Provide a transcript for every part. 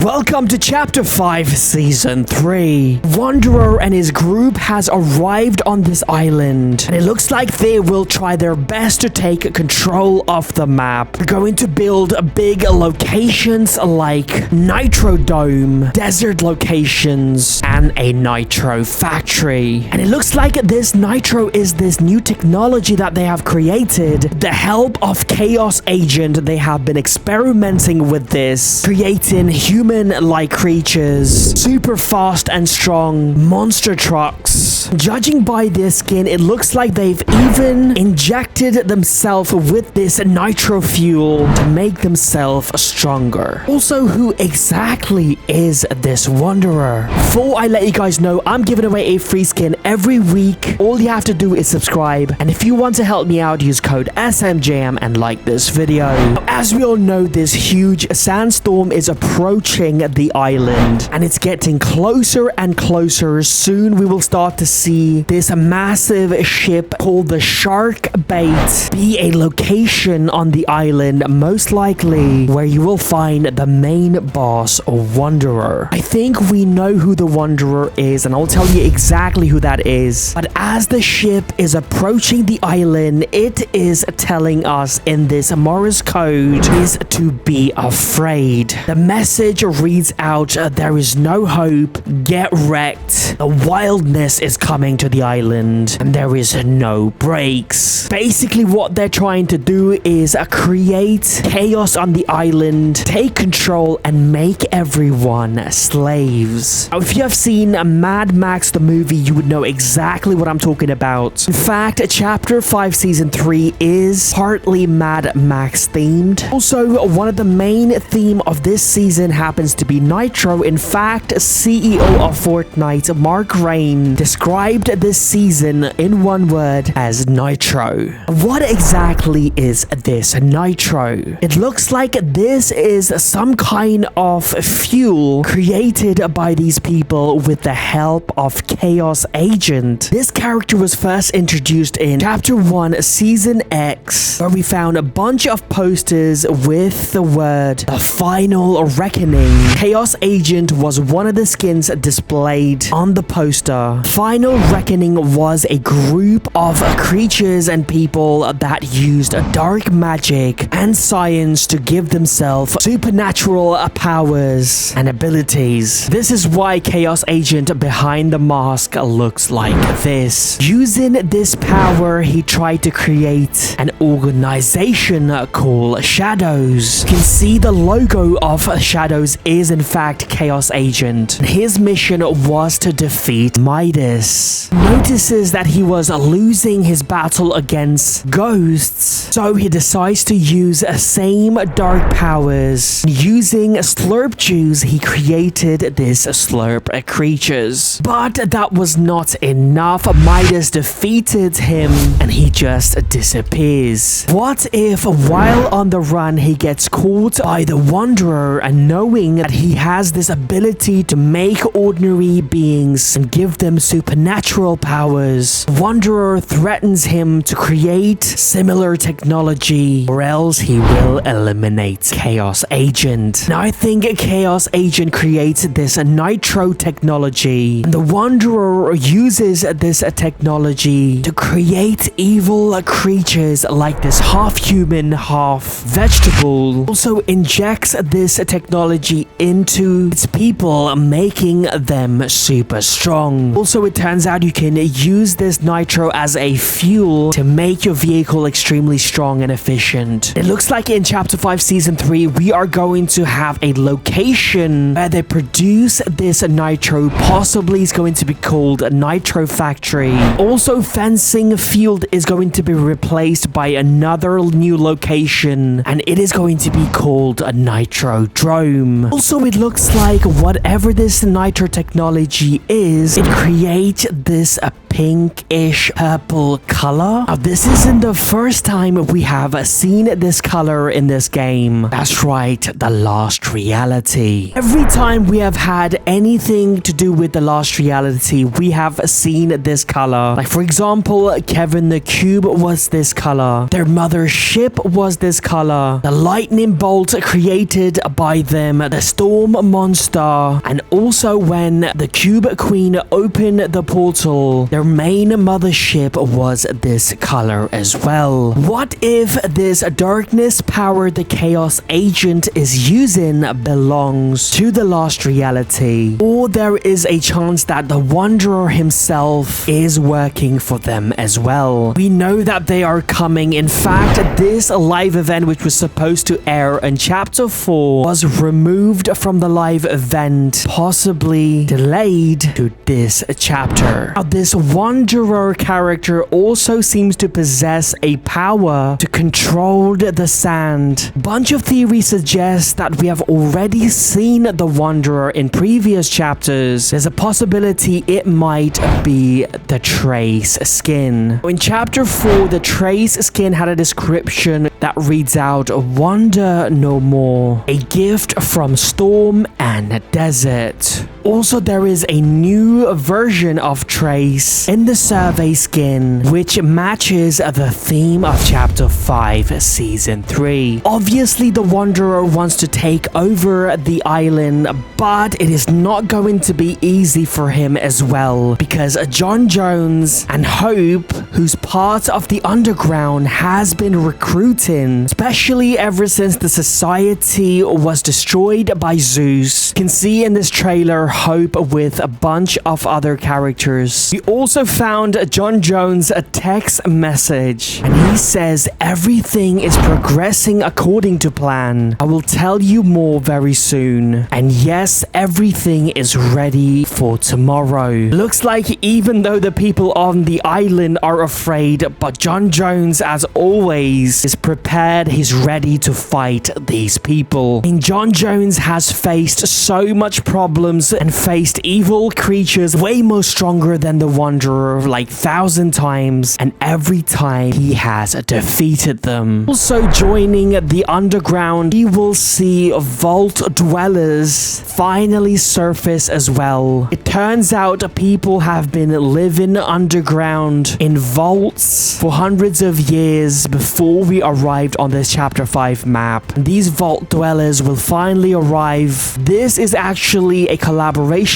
Welcome to Chapter 5, Season 3. Wanderer and his group has arrived on this island, and it looks like they will try their best to take control of the map. They're going to build big locations like Nitro Dome, desert locations, and a Nitro factory. And it looks like this Nitro is this new technology that they have created. With the help of Chaos Agent, they have been experimenting with this, creating human-like creatures, super fast and strong monster trucks. Judging by their skin, it looks like they've even injected themselves with this nitro fuel to make themselves stronger. Also, who exactly is this Wanderer? Before I let you guys know, I'm giving away a free skin every week. All you have to do is subscribe, and if you want to help me out, use code SMJM and like this video. As we all know, this huge sandstorm is approaching the island, and it's getting closer and closer. Soon we will start to see this massive ship called the Shark Bait be a location on the island, most likely where you will find the main boss, Wanderer. I think we know who the Wanderer is, and I'll tell you exactly who that is. But as the ship is approaching the island, it is telling us in this Morse code is to be afraid. The message reads out, there is no hope, get wrecked, the wildness is coming to the island, and there is no breaks. Basically what they're trying to do is create chaos on the island, take control, and make everyone slaves. Now, if you have seen Mad Max the movie, you would know exactly what I'm talking about. In fact, Chapter 5 Season 3 is partly Mad Max themed. Also, one of the main theme of this season happens to be Nitro. In fact, CEO of Fortnite, Mark Rain, described this season in one word as Nitro. What exactly is this Nitro? It looks like this is some kind of fuel created by these people with the help of Chaos Agent. This character was first introduced in Chapter 1, Season X, where we found a bunch of posters with the word "The Final Reckoning." Chaos Agent was one of the skins displayed on the poster. Final Reckoning was a group of creatures and people that used dark magic and science to give themselves supernatural powers and abilities. This is why Chaos Agent behind the mask looks like this. Using this power, he tried to create an organization called Shadows. You can see the logo of Shadows is in fact Chaos Agent. His mission was to defeat Midas. Notices that he was losing his battle against ghosts, so he decides to use same dark powers. Using slurp juice, he created this slurp creatures. But that was not enough. Midas defeated him, and he just disappears. What if while on the run he gets caught by the Wanderer, and knowing that he has this ability to make ordinary beings and give them supernatural powers, Wanderer threatens him to create similar technology, or else he will eliminate Chaos Agent. Now I think Chaos Agent creates this Nitro technology, and the Wanderer uses this technology to create evil creatures like this half-human, half-vegetable. Also injects this technology into its people, making them super strong. Also, it turns out you can use this Nitro as a fuel to make your vehicle extremely strong and efficient. It looks like in Chapter 5 Season 3 we are going to have a location where they produce this Nitro. Possibly it's going to be called a Nitro Factory. Also, Fencing Field is going to be replaced by another new location, and it is going to be called a Nitro Drome. Also, it looks like whatever this Nitro technology is, it creates this pinkish purple color. Now, this isn't the first time we have seen this color in this game. That's right, the Lost Reality. Every time we have had anything to do with the Lost Reality, we have seen this color. Like, for example, Kevin the Cube was this color. Their mother ship was this color. The lightning bolt created by them, the storm monster, and also when the Cube Queen opened the portal, their main mothership was this color as well. What if this darkness power the Chaos Agent is using belongs to the lost reality? Or there is a chance that the Wanderer himself is working for them as well. We know that they are coming. In fact, this live event, which was supposed to air in chapter 4, was removed from the live event, possibly delayed to this chapter. Now, this Wanderer character also seems to possess a power to control the sand. Bunch of theories suggest that we have already seen the Wanderer in previous chapters. There's a possibility it might be the Trace skin. In chapter 4, the Trace skin had a description that reads out, "Wander no more, a gift from storm and desert." Also, there is a new version of Trace in the survey skin, which matches the theme of chapter 5 season 3. Obviously, the Wanderer wants to take over the island, but it is not going to be easy for him as well, because John Jones and Hope, who's part of the underground, has been recruiting, especially ever since the society was destroyed by Zeus. You can see in this trailer Hope with a bunch of other characters. We also found John Jones a text message, and he says everything is progressing according to plan. I will tell you more very soon. And yes, everything is ready for tomorrow. Looks like even though the people on the island are afraid, but John Jones, as always, is prepared. He's ready to fight these people. And John Jones has faced so much problems and faced evil creatures way more stronger than the Wanderer, like 1,000 times, and every time he has defeated them. Also joining the underground, we will see vault dwellers finally surface as well. It turns out people have been living underground in vaults for hundreds of years before we arrived on this chapter 5 map. These vault dwellers will finally arrive. This is actually a collaboration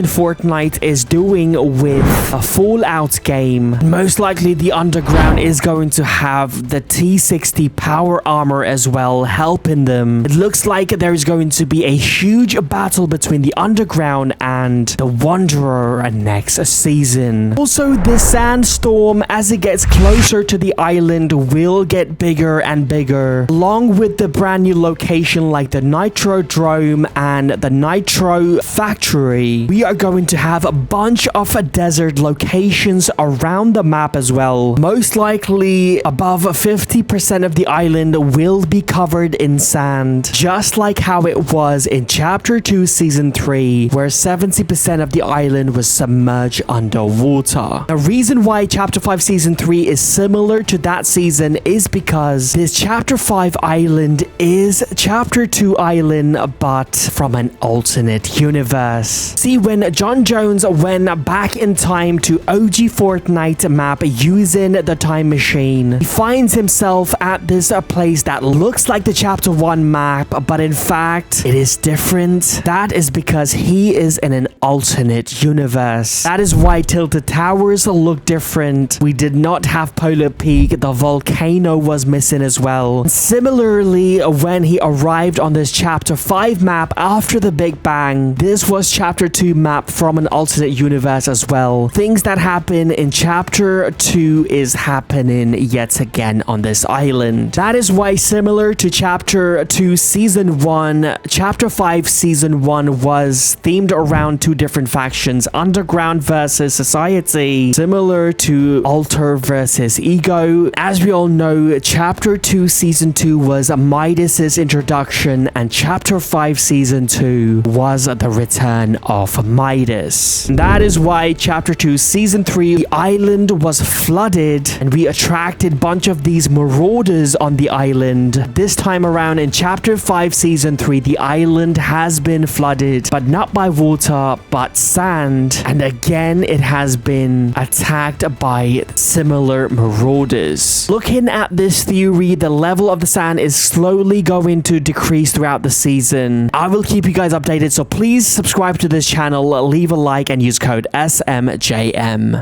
Fortnite is doing with a Fallout game. Most likely the underground is going to have the T60 power armor as well, helping them. It looks like there's going to be a huge battle between the underground and the Wanderer next season. Also, the sandstorm, as it gets closer to the island, will get bigger and bigger, along with the brand new location like the Nitro Drome and the Nitro Factory. We are going to have a bunch of desert locations around the map as well. Most likely above 50% of the island will be covered in sand, just like how it was in chapter 2 season 3, where 70% of the island was submerged underwater. The reason why chapter 5 season 3 is similar to that season is because this chapter 5 island is chapter 2 island, but from an alternate universe. See, when John Jones went back in time to OG Fortnite map using the time machine, he finds himself at this place that looks like the chapter 1 map, but in fact it is different. That is because he is in an alternate universe. That is why Tilted Towers look different. We did not have Polar Peak. The volcano was missing as well. Similarly, when he arrived on this chapter 5 map after the Big Bang, this was chapter 2 map from an alternate universe as well. Things that happen in chapter 2 is happening yet again on this island. That is why, similar to chapter 2 season 1, chapter 5 season 1 was themed around two different factions, underground versus society, similar to Alter versus Ego. As we all know, chapter 2 season 2 was Midas's introduction, and chapter 5 season 2 was the return of Midas. That is why chapter 2 season 3, the island was flooded, and we attracted a bunch of these marauders on the island. This time around in chapter 5 season 3, the island has been flooded, but not by water, water but sand. And again, it has been attacked by similar marauders. Looking at this theory, the level of the sand is slowly going to decrease throughout the season. I will keep you guys updated, so please subscribe to this channel, leave a like, and use code SMJM.